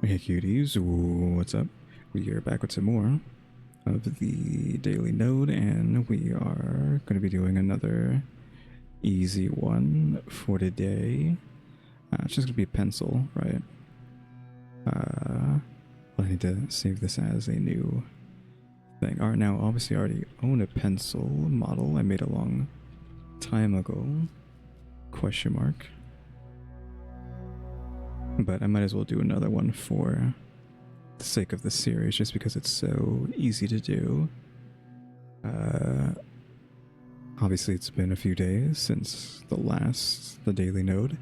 Hey cuties, what's up? We are back with some more of the daily node, and we are going to be doing another easy one for today. It's just going to be a pencil, right? I need to save this as a new thing. Alright, now obviously I already own a pencil model I made a long time ago. Question mark. But I might as well do another one for the sake of the series, just because it's so easy to do. Obviously it's been a few days since the daily node,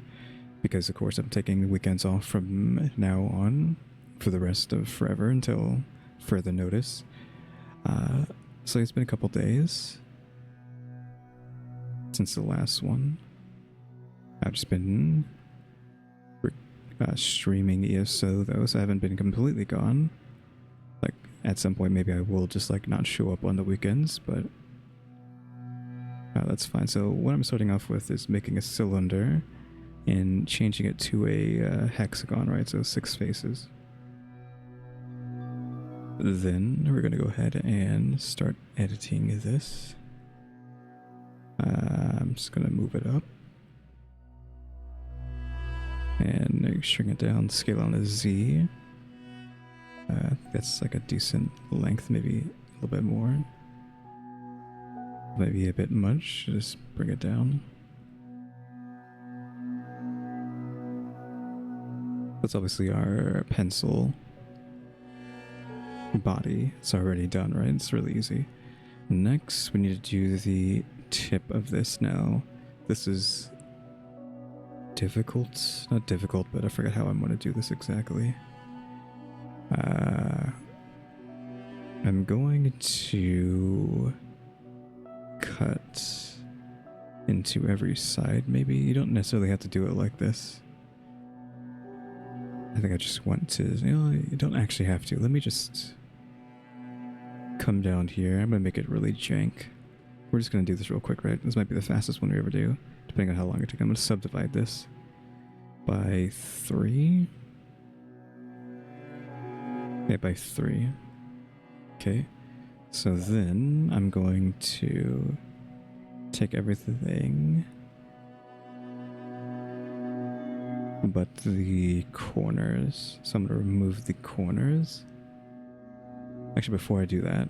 because of course I'm taking weekends off from now on for the rest of forever until further notice. So it's been a couple days since the last one. I've just been streaming ESO though, so I haven't been completely gone. Like at some point maybe I will just like not show up on the weekends, but that's fine. So what I'm starting off with is making a cylinder and changing it to a hexagon, right? So 6 faces. Then we're gonna go ahead and start editing this. I'm just gonna move it up and shrink it down, scale on a Z. That's like a decent length, maybe a little bit more. Maybe a bit much, just bring it down. That's obviously our pencil body. It's already done, right? It's really easy. Next, we need to do the tip of this now. This is difficult. Not difficult, but I forget how I'm going to do this exactly. I'm going to cut into every side, maybe. You don't necessarily have to do it like this. I think I just want to, you don't actually have to. Let me just come down here. I'm going to make it really jank. We're just going to do this real quick, right? This might be the fastest one we ever do, depending on how long it takes. I'm going to subdivide this by 3. Yeah, by 3. Okay. So then I'm going to take everything but the corners. So I'm going to remove the corners. Actually, before I do that,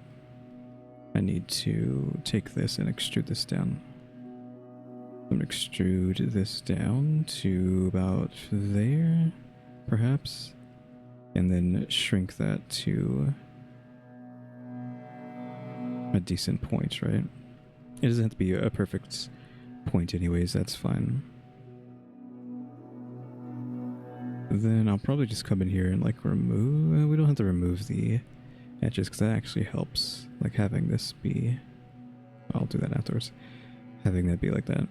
I need to take this and extrude this down. I'm going to extrude this down to about there, perhaps, and then shrink that to a decent point, right? It doesn't have to be a perfect point anyways, that's fine. Then I'll probably just come in here and like remove, we don't have to remove the edges because that actually helps, like having this be, I'll do that afterwards, having that be like that.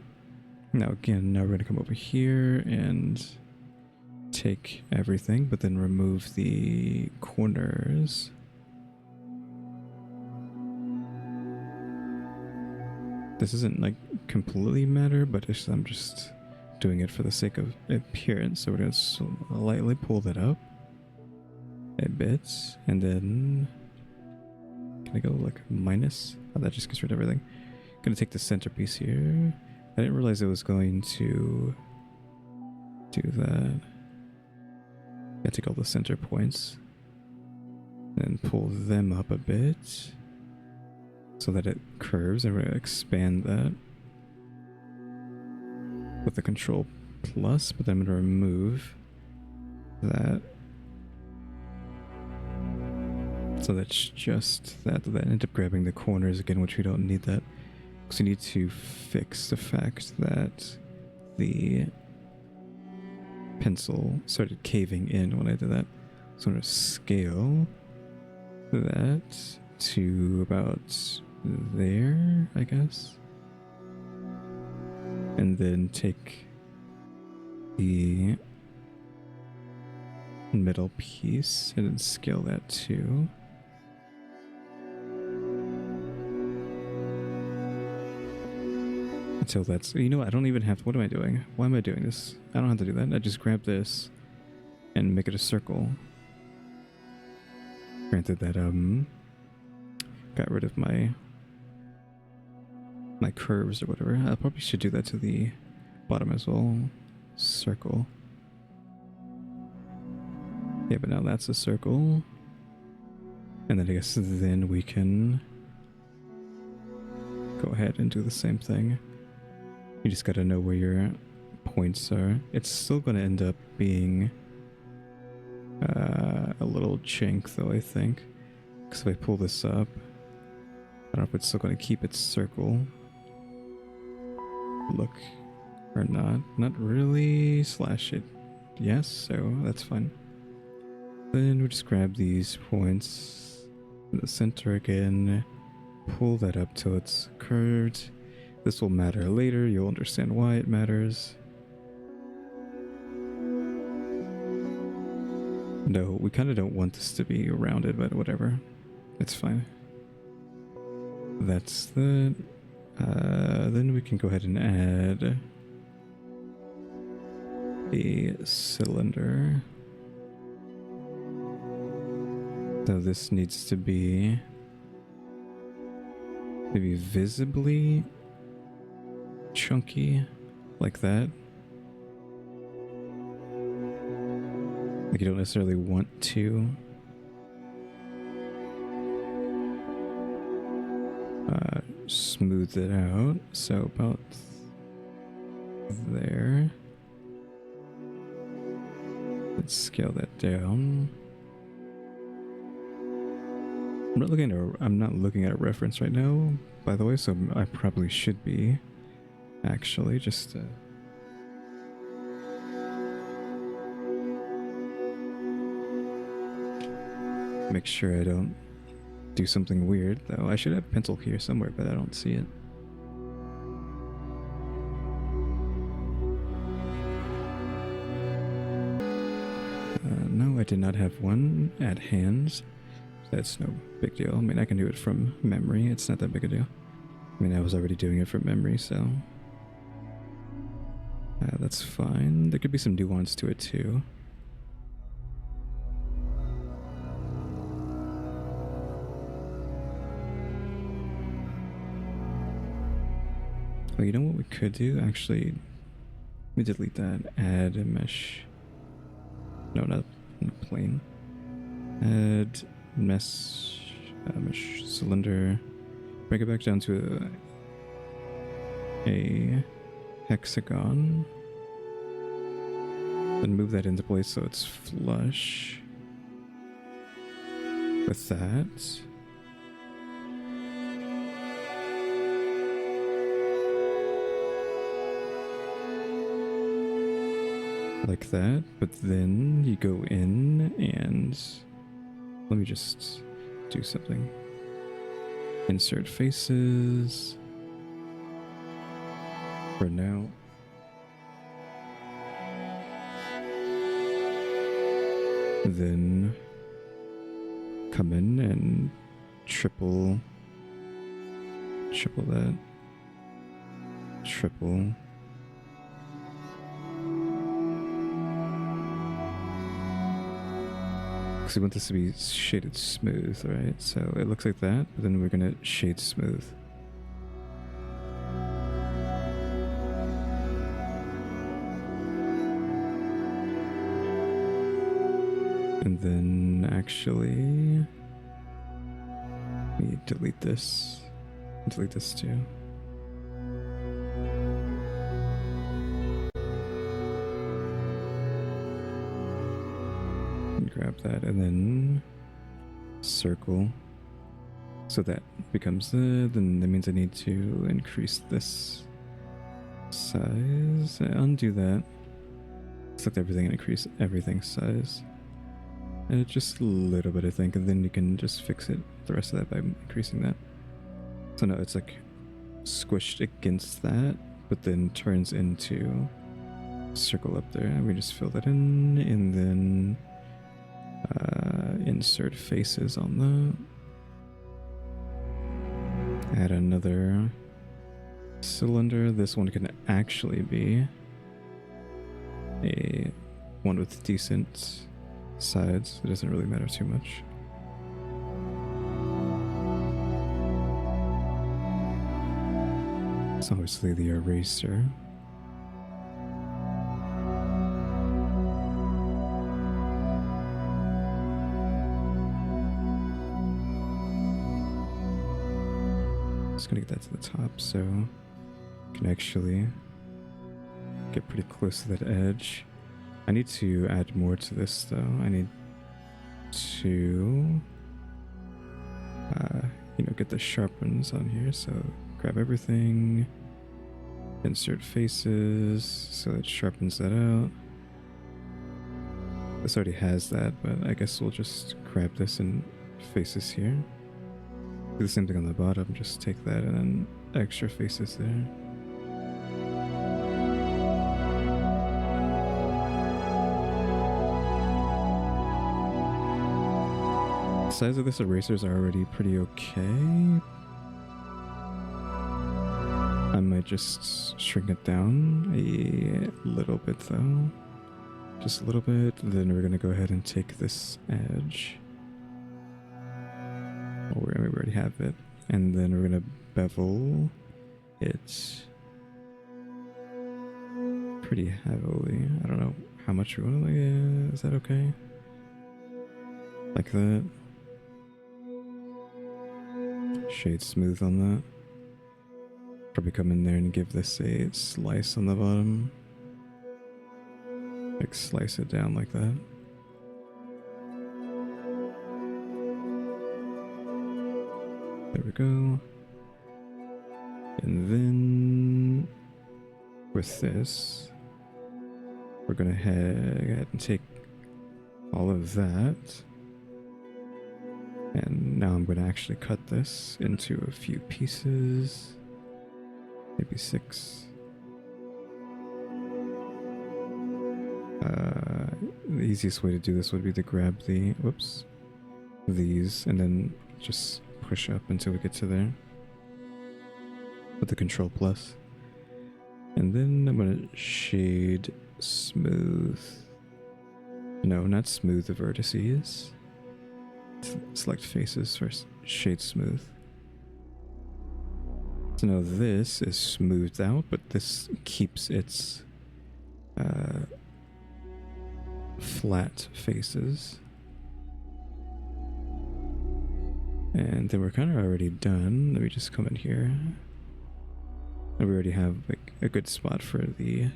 Now again, now we're going to come over here and take everything, but then remove the corners. This isn't like completely matter, but I'm just doing it for the sake of appearance. So we're going to lightly pull that up a bit, and then can I go like minus? Oh, that just gets rid of everything. Gonna take the centerpiece here. I didn't realize it was going to do that. Gotta take all the center points and pull them up a bit so that it curves, and we're gonna expand that with the Control Plus, but then I'm gonna remove that. So that's just that. That ended up grabbing the corners again, which we don't need that. Because we need to fix the fact that the pencil started caving in when I did that. So I'm going to scale that to about there, I guess. And then take the middle piece and then scale that too. Until that's, you know what, I don't even have to, what am I doing? Why am I doing this? I don't have to do that. I just grab this and make it a circle. Granted that got rid of my curves or whatever. I probably should do that to the bottom as well. Circle. Yeah, but now that's a circle. And then I guess then we can go ahead and do the same thing. You just gotta know where your points are. It's still gonna end up being a little chink though, I think. Because if I pull this up, I don't know if it's still gonna keep its circle look or not. Not really. Slash it. Yes, so that's fine. Then we just grab these points in the center again, pull that up till it's curved. This will matter later, you'll understand why it matters. No, we kind of don't want this to be rounded, but whatever. It's fine. That's the... then we can go ahead and add a cylinder. So this needs to be maybe visibly chunky, like that. Like you don't necessarily want to smooth it out, so about there. Let's scale that down. I'm not looking at a reference right now, by the way, so I probably should be, actually, just to make sure I don't do something weird, though. I should have a pencil here somewhere, but I don't see it. No, I did not have one at hand. That's no big deal. I mean, I can do it from memory. It's not that big a deal. I mean, I was already doing it from memory, so that's fine. There could be some nuance to it, too. Oh, you know what we could do? Actually, let me delete that. Add a mesh. No, not plane. Add mesh cylinder. Break it back down to a hexagon. Then move that into place so it's flush with that. Like that, but then you go in and let me just do something. Insert faces for now. Then come in and triple that. Triple. Because we want this to be shaded smooth, right? So it looks like that, but then we're gonna shade smooth. And then actually, we delete this. Delete this too. Grab that and then circle. So that becomes then that means I need to increase this size. Undo that. Select everything and increase everything's size. Just a little bit, I think, and then you can just fix it, the rest of that, by increasing that. So no, it's like squished against that, but then turns into circle up there. And we just fill that in, and then insert faces on that. Add another cylinder. This one can actually be a one with decent sides. It doesn't really matter too much. It's obviously the eraser. Just gonna get that to the top so I can actually get pretty close to that edge. I need to add more to this though. I need to get the sharpens on here. So grab everything, insert faces, so it sharpens that out. This already has that, but I guess we'll just grab this and faces here. Do the same thing on the bottom, just take that and then extra faces there. The size of this erasers are already pretty okay. I might just shrink it down a little bit though. Just a little bit. Then we're gonna go ahead and take this edge. Oh, we already have it. And then we're gonna bevel it pretty heavily. I don't know how much we want to, like, is that okay? Like that. Shade smooth on that. Probably come in there and give this a slice on the bottom. Like slice it down like that. There we go. And then with this, we're gonna head ahead and take all of that. And now I'm gonna actually cut this into a few pieces. Maybe 6. The easiest way to do this would be to grab these, and then just push up until we get to there with the Control plus. And then I'm gonna shade smooth. No, not smooth the vertices. Select faces first. Shade smooth. So now this is smoothed out, but this keeps its flat faces. And then we're kind of already done. Let me just come in here. And we already have like a good spot for the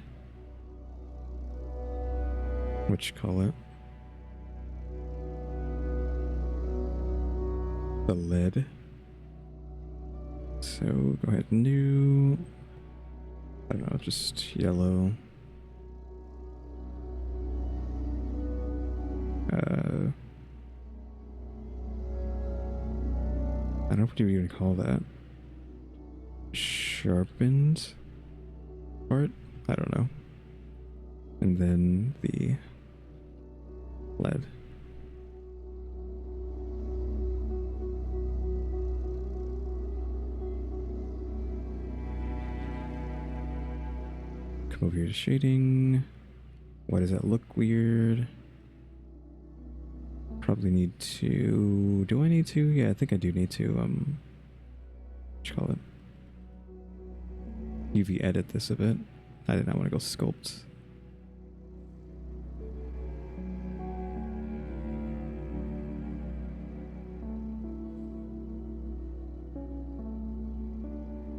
the lid. So go ahead, new, I don't know, just yellow. I don't know what you even call that. Sharpened part? I don't know. And then the lead. Come over here to shading. Why does that look weird? Probably need to... Do I need to? Yeah, I think I do need to, what you call it? UV edit this a bit. I did not want to go sculpt.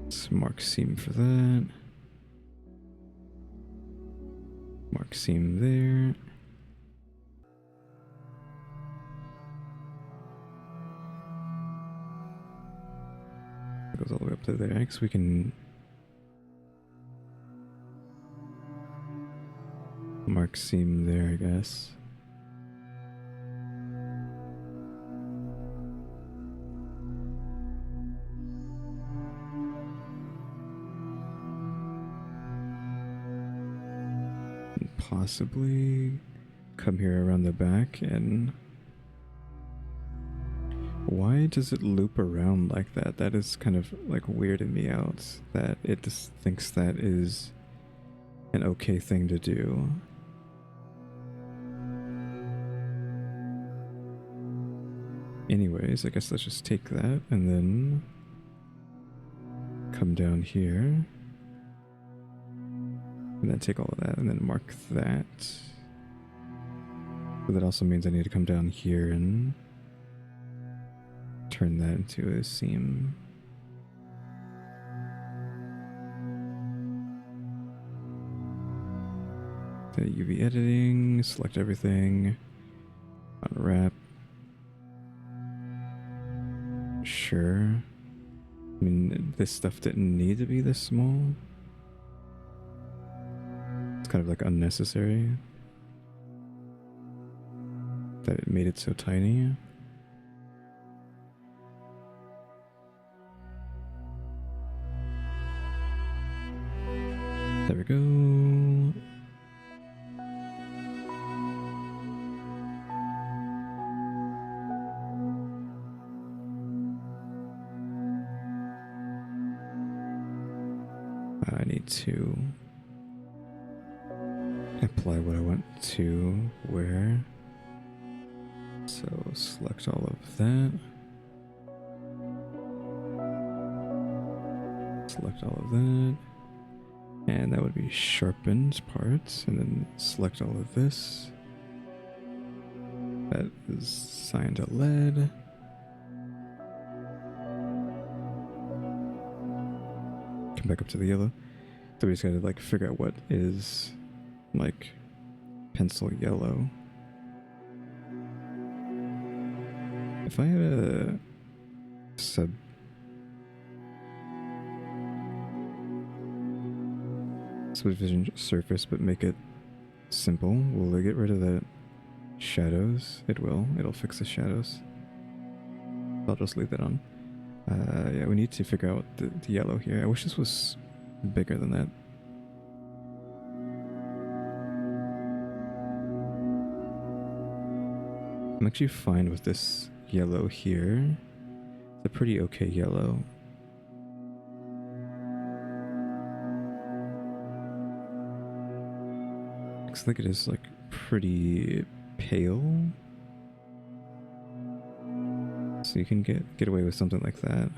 Let's mark seam for that. Mark seam there. It goes all the way up to there, because we can mark seam there, I guess. And possibly come here around the back and... Why does it loop around like that? That is kind of like weirding me out, that it just thinks that is an okay thing to do. Anyways, I guess let's just take that and then come down here. And then take all of that and then mark that. But that also means I need to come down here and turn that into a seam. The UV editing, select everything, unwrap. Sure. I mean, this stuff didn't need to be this small. It's kind of like unnecessary that it made it so tiny. There we go. I need to apply what I want to where. So select all of that. Select all of that. And that would be sharpened parts. And then select all of this. That is signed to lead. Come back up to the yellow. So we just gotta like figure out what is like pencil yellow. If I had a subdivision surface but make it simple, will they get rid of the shadows? It will. It'll fix the shadows. I'll just leave that on. Yeah, we need to figure out the yellow here. I wish this was bigger than that. I'm actually fine with this yellow here. It's a pretty okay yellow. Looks like it is like pretty pale. So you can get away with something like that.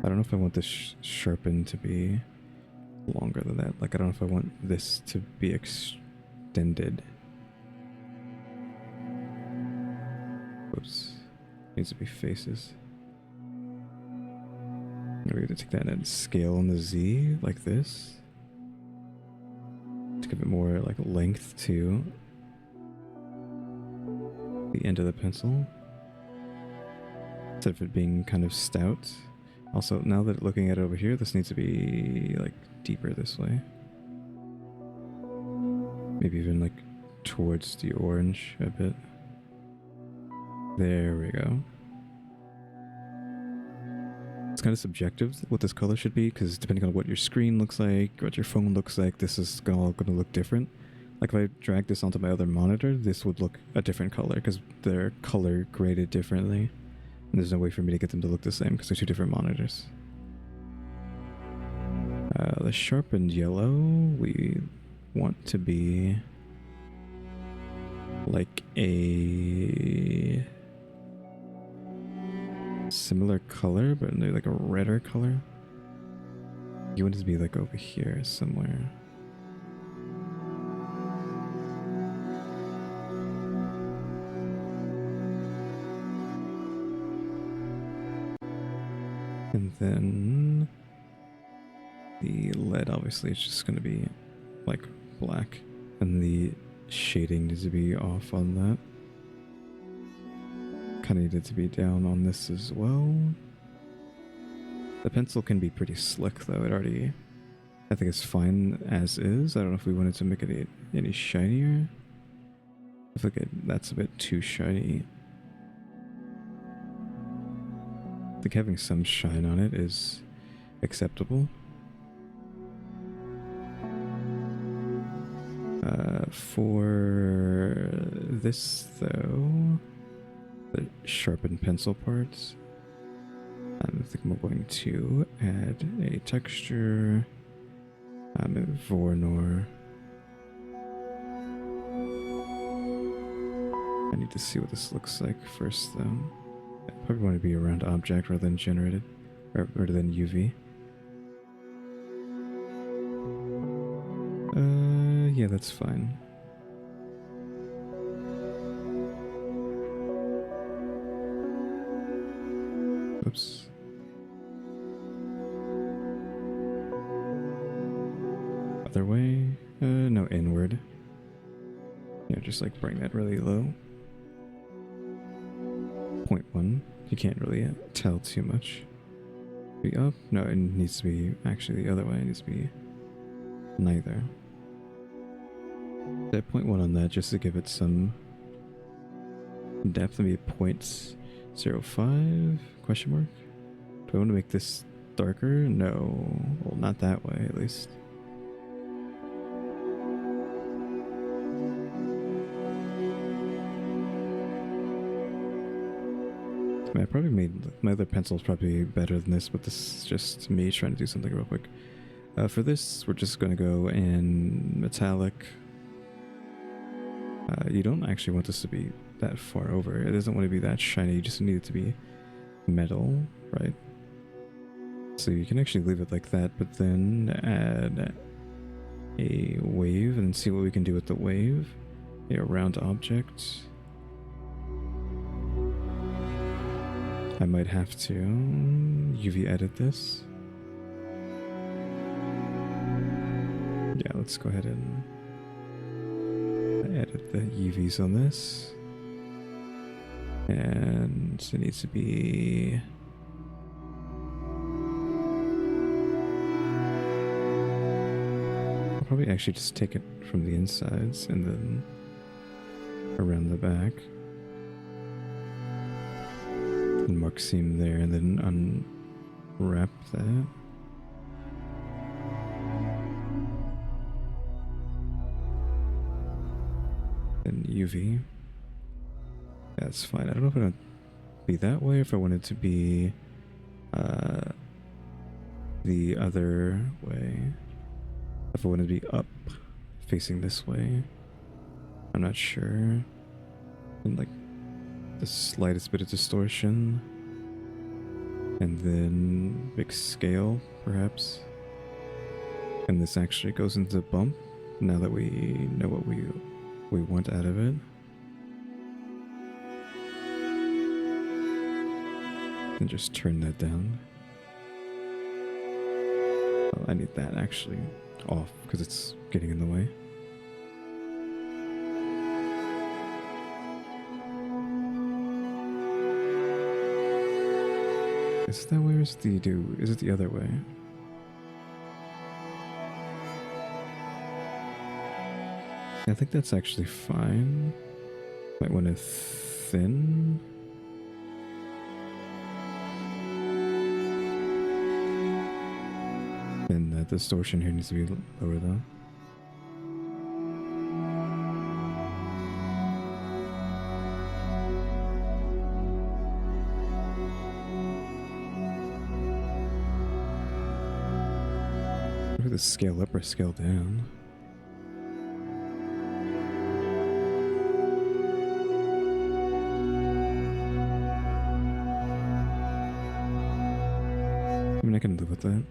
I don't know if I want this sharpened to be longer than that. Like, I don't know if I want this to be extended. Whoops. Needs to be faces. We're going to take that and scale on the Z like this. To give it more like length to the end of the pencil. Instead of it being kind of stout. Also, now that looking at it over here, this needs to be like deeper this way. Maybe even like towards the orange a bit. There we go. It's kind of subjective what this color should be, because depending on what your screen looks like, what your phone looks like, this is all going to look different. Like if I drag this onto my other monitor, this would look a different color because they're color graded differently. And there's no way for me to get them to look the same because they're two different monitors. The sharpened yellow, we want to be like a similar color, but like a redder color. You want it to be like over here somewhere. And then the lead obviously is just going to be like black, and the shading needs to be off on that. Kind of needed to be down on this as well. The pencil can be pretty slick though. It already, I think it's fine as is. I don't know if we wanted to make it any shinier. I feel like that's a bit too shiny. I think having some shine on it is acceptable. For this though, the sharpened pencil parts, I think I'm going to add a texture. I'm at Vornor. I need to see what this looks like first though. Probably want to be around object rather than generated, or rather than UV. Yeah, that's fine. Oops. Other way? No, inward. Yeah, just like bring that really low. 0.1. You can't really tell too much. Be up? No, it needs to be actually the other way. It needs to be neither. Set 0.1 on that just to give it some depth. Maybe 0.05? Question mark? Do I want to make this darker? No. Well, not that way at least. I probably made my other pencils probably better than this, but this is just me trying to do something real quick. For this, we're just going to go in metallic. You don't actually want this to be that far over. It doesn't want to be that shiny. You just need it to be metal, right? So you can actually leave it like that, but then add a wave and see what we can do with the wave. A round object. I might have to UV edit this. Yeah, let's go ahead and edit the UVs on this. And it needs to be... I'll probably actually just take it from the insides and then around the back. And mark seam there and then unwrap that. And UV. That's fine. I don't know if I want to be that way or if I want it to be the other way. If I want it to be up facing this way. I'm not sure. And like the slightest bit of distortion. And then big scale, perhaps. And this actually goes into bump now that we know what we want out of it. And just turn that down. Oh, I need that actually off because it's getting in the way. Is that way or is it the other way? I think that's actually fine. Might want to thin. And that distortion here needs to be lower though. Either scale up or scale down. I mean, I can live with that.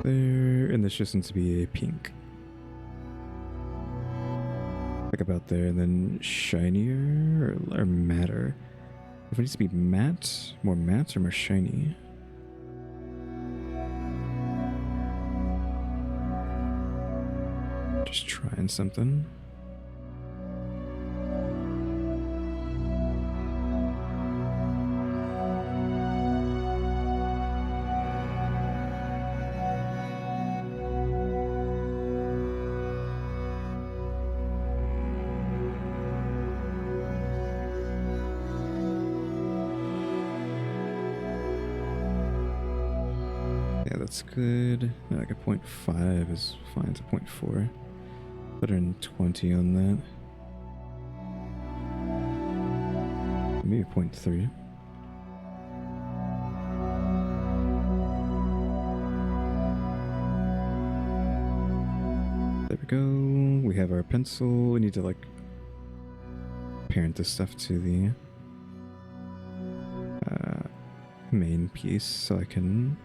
There, and this just needs to be a pink. Like about there, and then shinier or matter. If it needs to be matte, more matte or more shiny? Just trying something. That's good. Yeah, like a 0.5 is fine. It's a 0.4. Put in 20 on that. Maybe 0.3. There we go. we have our pencil. We need to like parent this stuff to the main piece so I can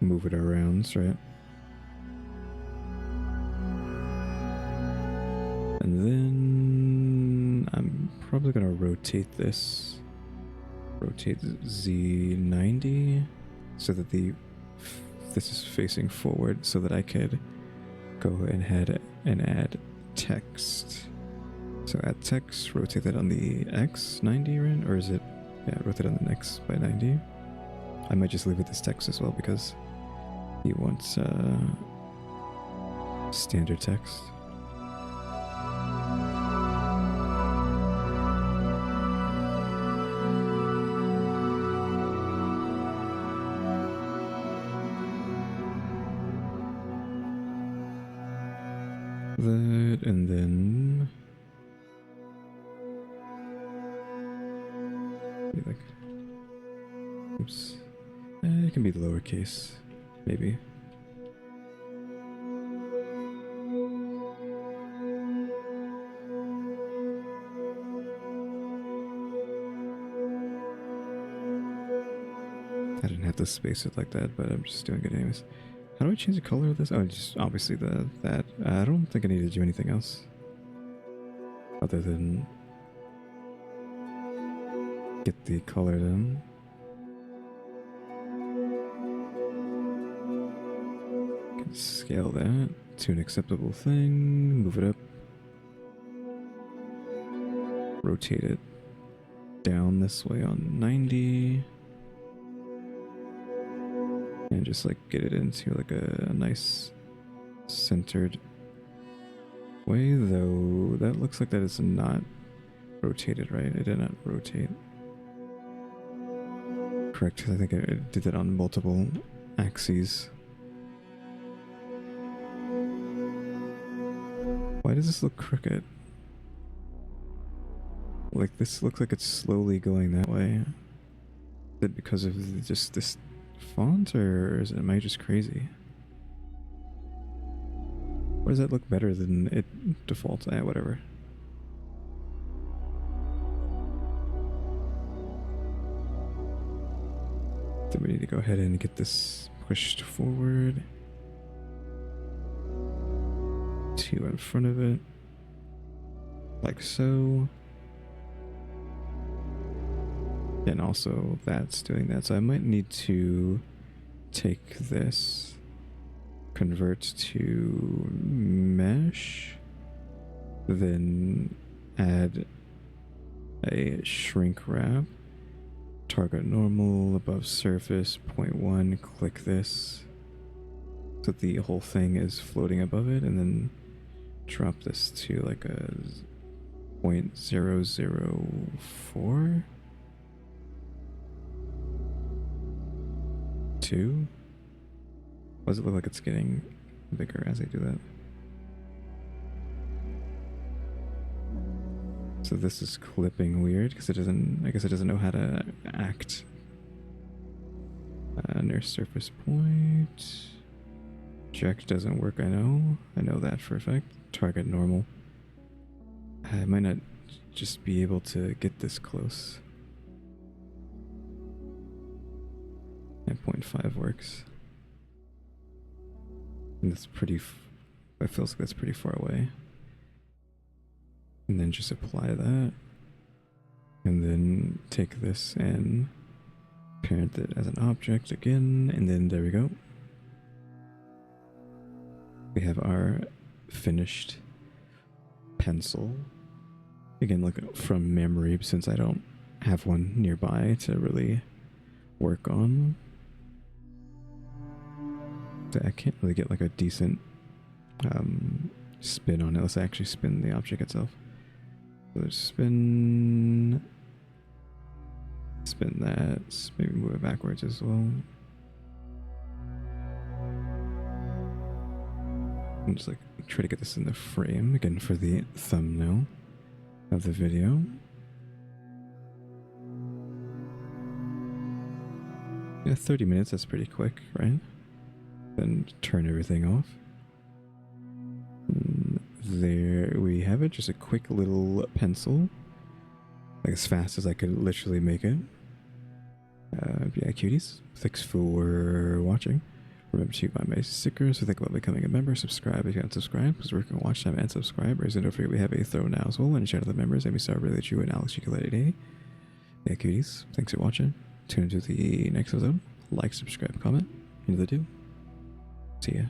move it around, right? And then I'm probably gonna rotate this. Rotate Z90 so that this is facing forward so that I could go ahead and add text. So add text, rotate that on the X 90, right? Or is it, yeah, rotate on the X by 90. I might just leave it as text as well because you want standard text. That, and then like, oops, it can be lowercase, maybe. I didn't have to space it like that, but I'm just doing it anyways. How do I change the color of this? Oh, just obviously that. I don't think I need to do anything else other than get the color done. Can scale that to an acceptable thing. Move it up. Rotate it down this way on 90. And just like get it into like a nice centered way, though that looks like that is not rotated, right? It did not rotate. Correct, I think I did that on multiple axes. Why does this look crooked? Like this looks like it's slowly going that way. Is it because of just this font, or am I just crazy? Or does that look better than it defaults? Whatever. Then we need to go ahead and get this pushed forward. 2 in front of it. Like so. And also that's doing that. So I might need to take this, convert to mesh, then add a shrink wrap, target normal, above surface, 0.1, click this, so that the whole thing is floating above it, and then drop this to like a 0.004. 2? Why does it look like it's getting bigger as I do that? So this is clipping weird because it doesn't, I guess it doesn't know how to act. Near surface point. Check doesn't work, I know that for a fact. Target normal. I might not just be able to get this close. 0.5 works. And that's pretty, it feels like that's pretty far away. And then just apply that. And then take this and parent it as an object again. And then there we go. We have our finished pencil. Again, like from memory, since I don't have one nearby to really work on. I can't really get like a decent spin on it unless I actually spin the object itself. So there's spin that, maybe move it backwards as well. And just like try to get this in the frame again for the thumbnail of the video. Yeah, 30 minutes, that's pretty quick, right? Then turn everything off. And there we have it. Just a quick little pencil, like as fast as I could literally make it. Yeah, cuties. Thanks for watching. Remember to buy my stickers. So think about becoming a member. Subscribe if you haven't subscribed, because we're working on watch time and subscribers. And don't forget we have a throw now as well. And shout out to the members: EmmyStarr, RaleyDrew, and Alexgkiller. Yeah, cuties. Thanks for watching. Tune into the next episode. Like, subscribe, comment. You know the do. See ya.